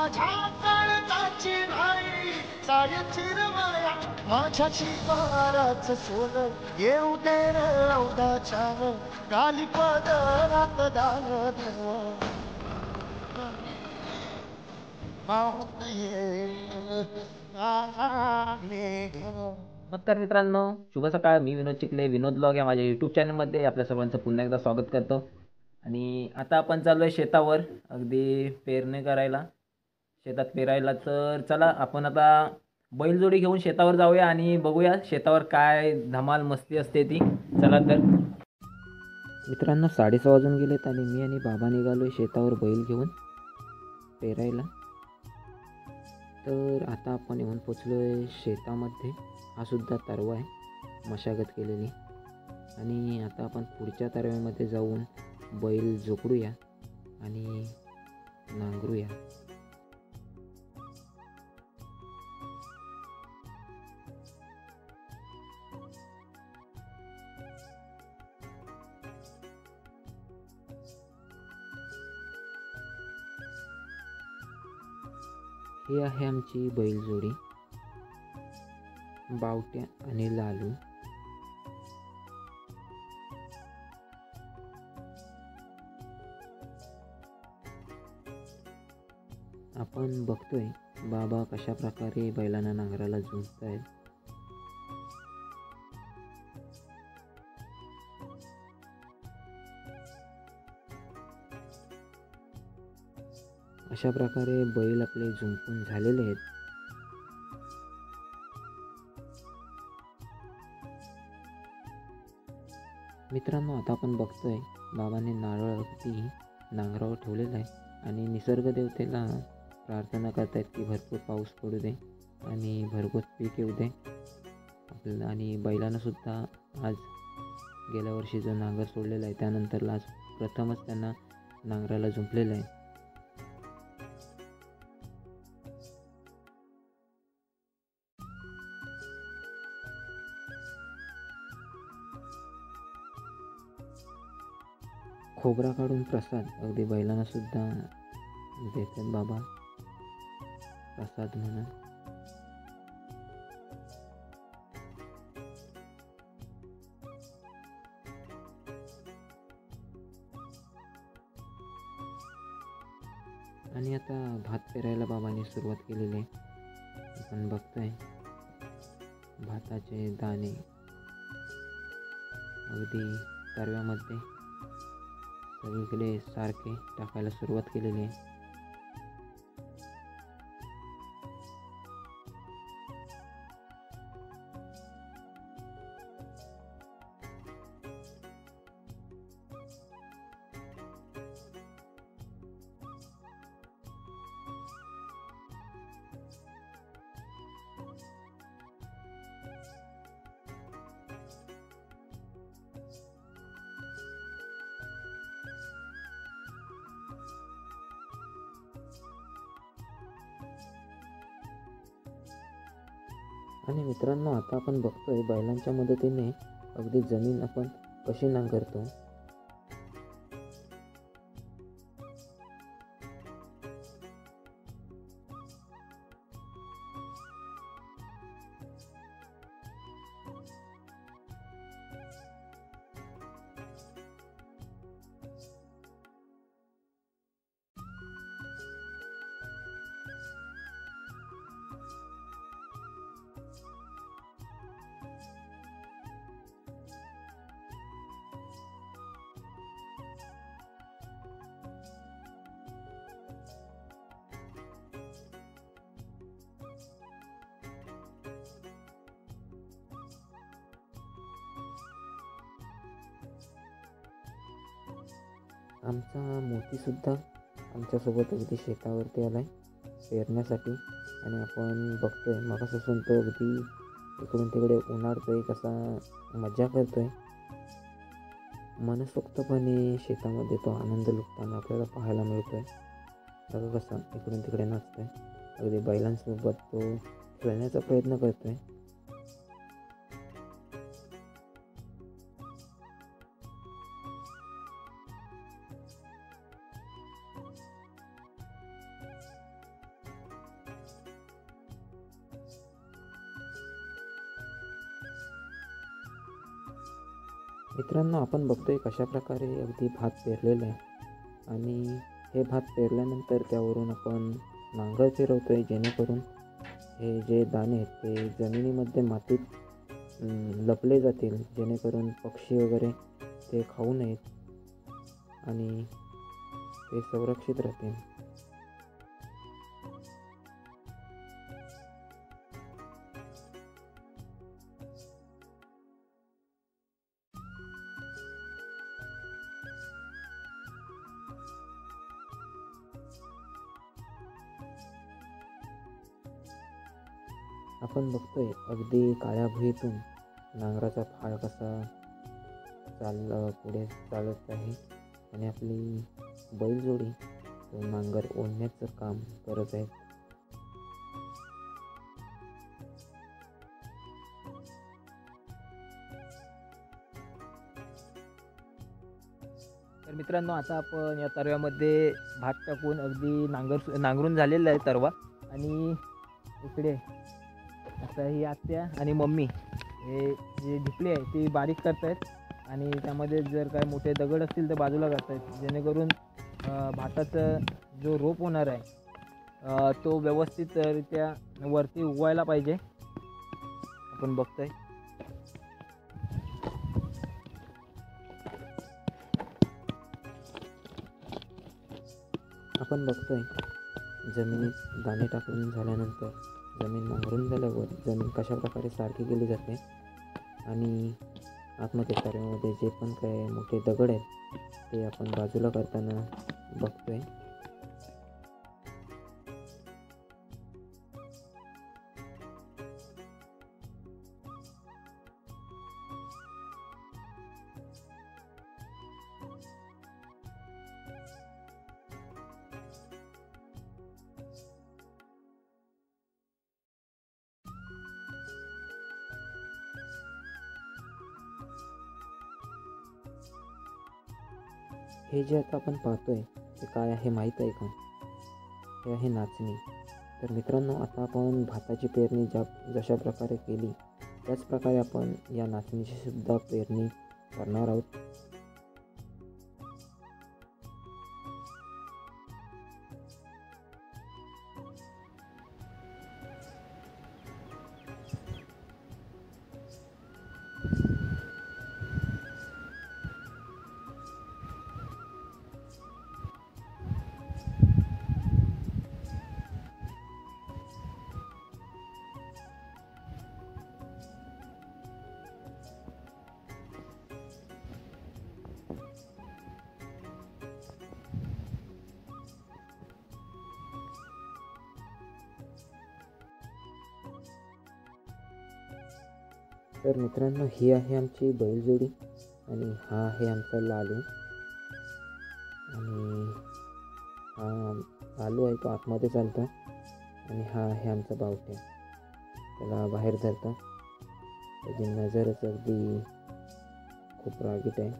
माझ्या काळजाची नाही सायची रमाया माझ्या शिवाराच सोनं येऊ दे रौदाच्या गाली पदरात दान नमस्कार मित्रांनो, शुभ सकाळ. मी विनोद चिखले, विनोद ब्लॉग या माझ्या यूट्यूब चॅनलमध्ये आपल्या सर्वांचं पुन्हा एकदा स्वागत करतो. आणि आता आपण चाललो आहे शेतावर अगदी पेरणी करायला, शेतात पेरायला. तर चला आपण आता बैलजोडी घेऊन शेतावर जाऊया आणि बघूया शेतावर काय धमाल मस्ती असते ती. चला तर मित्रांनो, 6:30 वाजून गेलेत आणि मी आणि बाबा निघालो शेतावर बैल घेऊन पेरायला. तर आता आपण येऊन पोचलो आहे शेतामध्ये. हा सुद्धा तरवा आहे मशागत केलेली. आणि आता आपण पुढच्या तरव्यामध्ये जाऊन बैल जोकडूया आणि नांगरूया. ही आहे आमची बैलजोडी, बावट्या आणि लालू. आपण बघतोय बाबा कशा प्रकारे बैलांना नांगराला झुंजतायत. अशा प्रकारे बैल आपले झुंपून झालेले आहेत. मित्रांनो, आता आपण बघतोय बाबांनी नारळ अगदी नांगरावर ठेवलेला आहे आणि निसर्ग देवतेला प्रार्थना करतायत की भरपूर पाऊस पडू दे आणि भरपूर पीक येऊ दे आपल्याला. आणि बैलांना सुद्धा आज गेल्या वर्षी जो नांगर सोडलेला आहे त्यानंतरला आज प्रथमच त्यांना नांगराला झुंपलेलं आहे. खोबरा काढून प्रसाद अगदी बैलांना सुद्धा देतात बाबा प्रसाद म्हणून. आणि आता भात पेरायला बाबांनी सुरुवात केलेली आहे. आपण बघतोय भाताचे दाणे अगदी तरव्यामध्ये सगळीकडे सारखे टाकायला सुरुवात केलेली आहे. आणि मित्रांनो, आता आपण बघतोय बैलांच्या मदतीने अगदी जमीन आपण कशी नांगरतो. आमचा मोतीसुद्धा आमच्यासोबत अगदी शेतावरती आला आहे पेरण्यासाठी. आणि आपण बघतोय मगापासून तो अगदी इकडून तिकडे उन्हाळतोय, कसा मजा करतोय. मनसोक्तपणे शेतामध्ये तो आनंद लुटताना आपल्याला पाहायला मिळतोय. बघा कसा इकडून तिकडे नाचतोय, अगदी बैलांसोबत तो खेळण्याचा प्रयत्न करतोय. मित्रांनो, आपण बघतोय कशा प्रकारे अगदी भात पेरलेलं आहे आणि हे भात पेरल्यानंतर त्यावरून आपण नांगर फिरवतोय, जेणेकरून हे जे दाणे आहेत ते जमिनीमध्ये मातीत लपले जातील, जेणेकरून पक्षी वगैरे ते खाऊ नयेत आणि ते संरक्षित राहतील. आपण बघतोय अगदी काळ्या भुईतून नांगराचा फाळ कसा पुढे चालत आहे आणि आपली बैलजोडी तो नांगर ओढण्याचं काम करत आहे. तर मित्रांनो, आता आपण या तरव्यामध्ये भात टाकून अगदी नांगरून झालेला आहे तरवा आणि इकडे आता ही आत्या आणि मम्मी हे जे ढिपले आहे ती बारीक करतायत आणि त्यामध्ये जर काय मोठे दगड असतील तर बाजूला करतायत, जेणेकरून भाताचा जो रोप होणार आहे तो व्यवस्थितरित्या वरती उगवायला पाहिजे. आपण बघतोय जमिनीत दाणे टाकून झाल्यानंतर जमीन नांगरून झाल्यावर जमीन कशा प्रकारे सारखी केली जाते आणि आतमध्ये तरव्यामध्ये जे पण काय मोठे दगड आहेत ते आपण बाजूला करताना बघतोय. हे जे आता आपण पाहतोय ते काय आहे माहीत आहे का? हे आहे नाचणी. तर मित्रांनो, आता आपण भाताची पेरणी जशा प्रकारे केली त्याच प्रकारे आपण या नाचणीची सुद्धा पेरणी करणार आहोत. तर मित्रांनो, ही आहे आमची बैलजोडी आणि हा आहे आमचा लालू आणि हा लालू आहे तो आतमध्ये चालतो आणि हा आहे आमचा बावट्या, त्याला बाहेर धरतो. त्याची नजरच अगदी खूप रागीट आहे.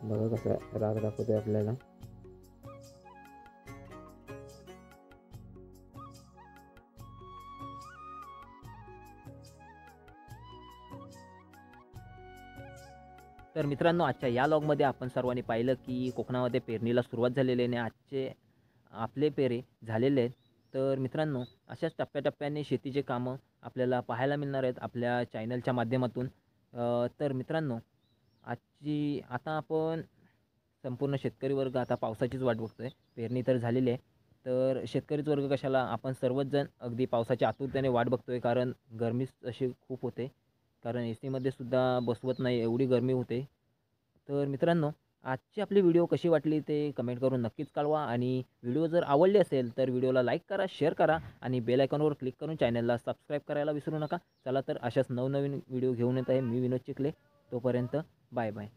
बघा कसा राग दाखवतोय आपल्याला. तर मित्रांनो, आजच्या या लॉगमध्ये आपण सर्वांनी पाहिलं की कोकणामध्ये पेरणीला सुरुवात झालेली आहे आणि आजचे आपले पेरे झालेले आहेत. तर मित्रांनो, अशाच टप्प्याटप्प्याने शेतीचे कामं आपल्याला पाहायला मिळणार आहेत आपल्या चॅनलच्या माध्यमातून. तर मित्रांनो, आता आपण संपूर्ण शेतकरी वर्ग आता पावसाचीच वाट बघतोय. पेरणी तर झालेली आहे, तर शेतकरीच वर्ग कशाला, आपण सर्वच जण अगदी पावसाच्या आतुरतेने वाट बघतोय. कारण गरमीच अशी खूप होते, कारण AC सुद्धा बसवत नाही, एवढी गरमी होते. तर मित्रांनो, आजची आपली व्हिडिओ कशी वाटली ते कमेंट करून नक्कीच कळवा आणि व्हिडिओ जर आवडली असेल तर व्हिडिओला लाईक करा, शेअर करा आणि बेल आयकॉनवर क्लिक करून चॅनलला सबस्क्राईब करायला विसरू नका. चला तर अशाच नवनवीन व्हिडिओ घेऊन येत आहे मी विनोद चिखले. तोपर्यंत बाय बाय.